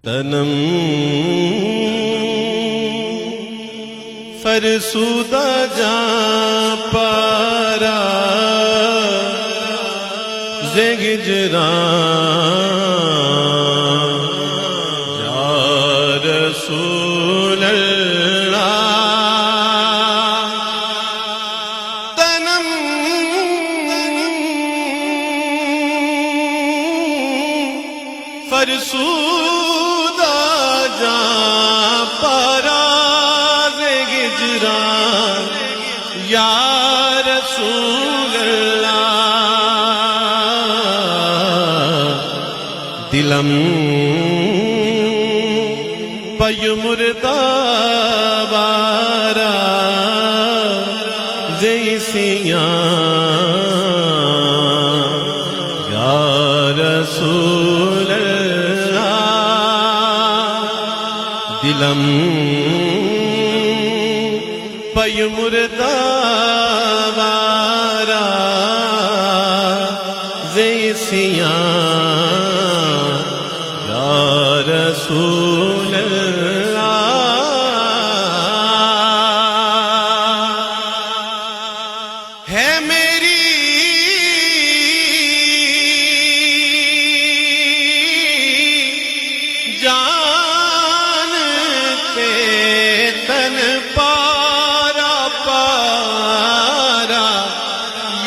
تنم فرسودہ جاں پارا زگجران یا رسول اللہ تنم فرسودہ جاں پارا زگجران یا رسول اللہ دلم پی مردہ بارا زیسیاں یا رسول اللہ دلم پی مردہ بارا زیسیاں رسول اللہ ہے میری جان پہ تن پارا پارا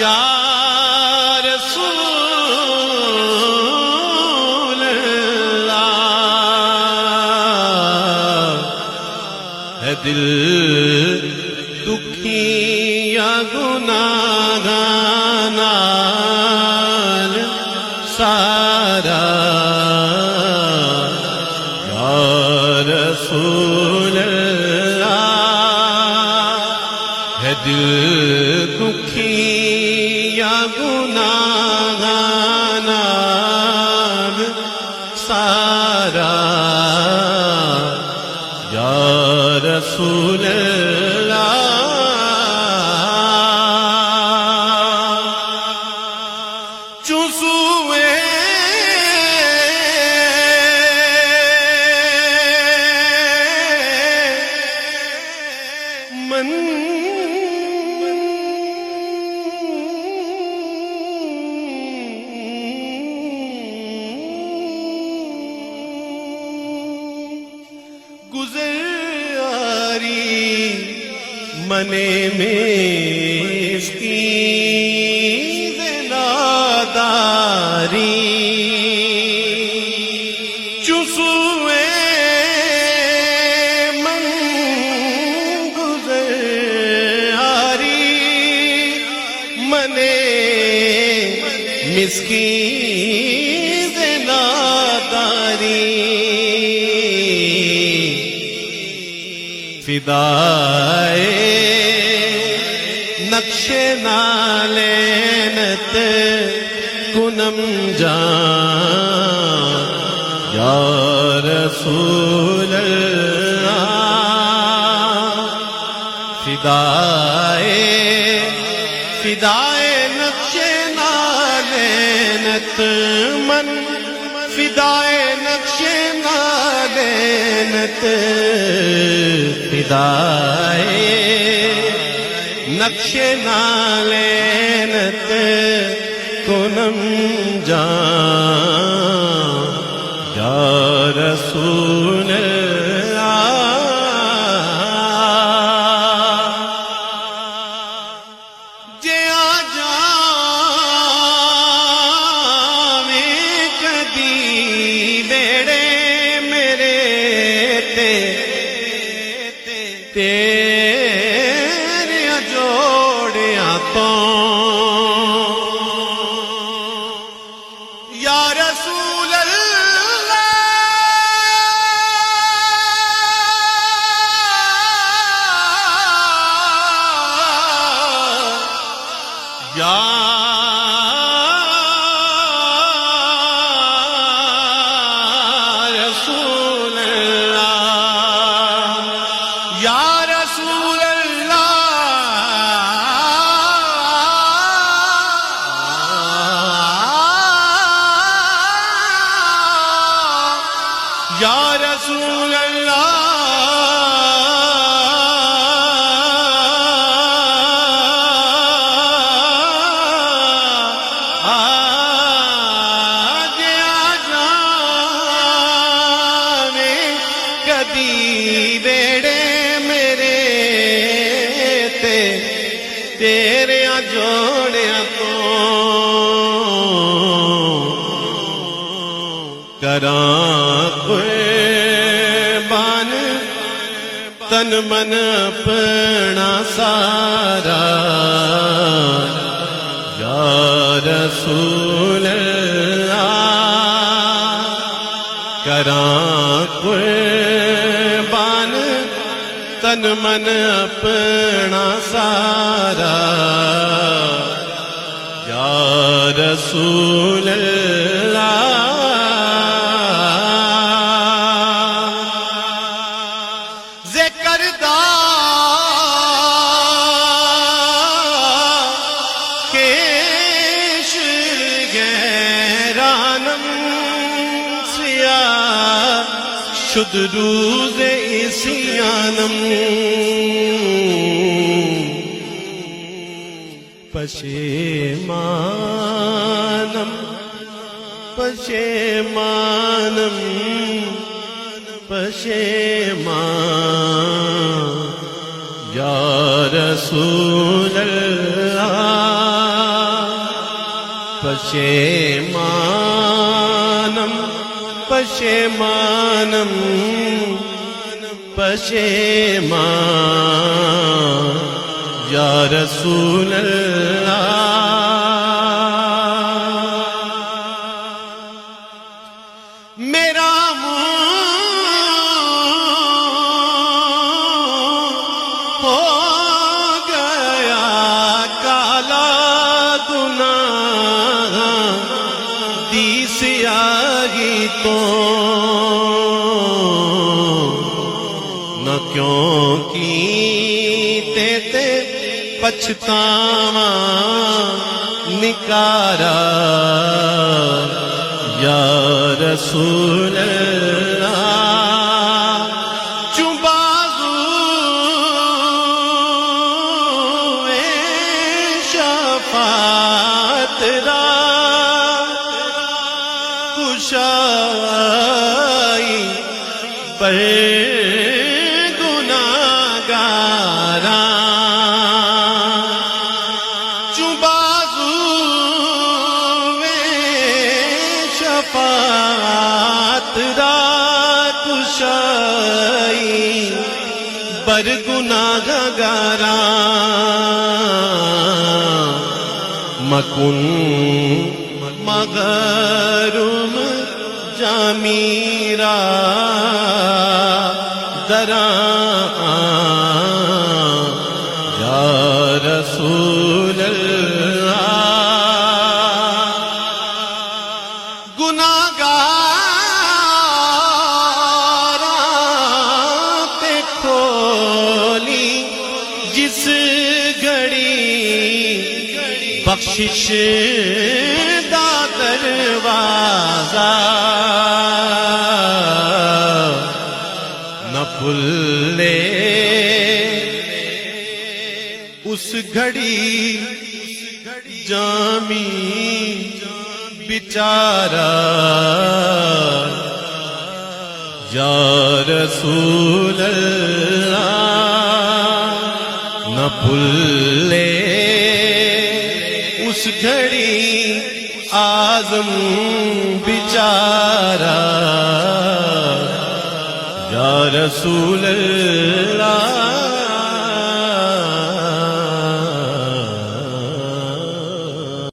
یا دل دکھی یا گناہ نال سارا یا رسول اللہ ہے دل دکھی یا گناہ نال سارا یا رسول اللہ چوسوے من گزر منے میں اس کی زناداری چسوے من گزاری منے مسکین زناداری فدائے نقش نالینت کنم جان یا رسول اللہ فدائے نقش نالینت من فدائے نقش نالینت فدائے نقش نالینت کنم جان یا رسول اللہ جیا جاویں کدی بیڑے میرے تیرے جوڑیاں تو یا رسول اللہ یا رسول اللہ یا رسول اللہ یا رسول اللہ آج آ جاوے کدی بیڑے میرے تے تیرے جوڑیا تو کراں قربان تن من اپنا سارا یا رسول اللہ کراں قربان تن من اپنا سارا یا رسول اللہ شد روز عصیانم پشیمانم پشیمانم پشیمان یا رسول اللہ پشیمانم پشیمانم پشیمان یا رسول اللہ میرا منہ ہو گیا کالا گناہ دی سیاہی تو نہ کیوں کیتے تے پچھتاواں نکارا یا رسول اللہ چوں بازو شفاعت را کشائی پر بر گناہ گارا مکن مغروم جامیرا دران یا رسول اللہ گناہ جس گھڑی بخشش دا دروازہ نہ کھلے اس گھڑی جامی بیچارہ یا رسول اللہ نہ بھولے اس گھڑی آزم بیچارہ یا رسول اللہ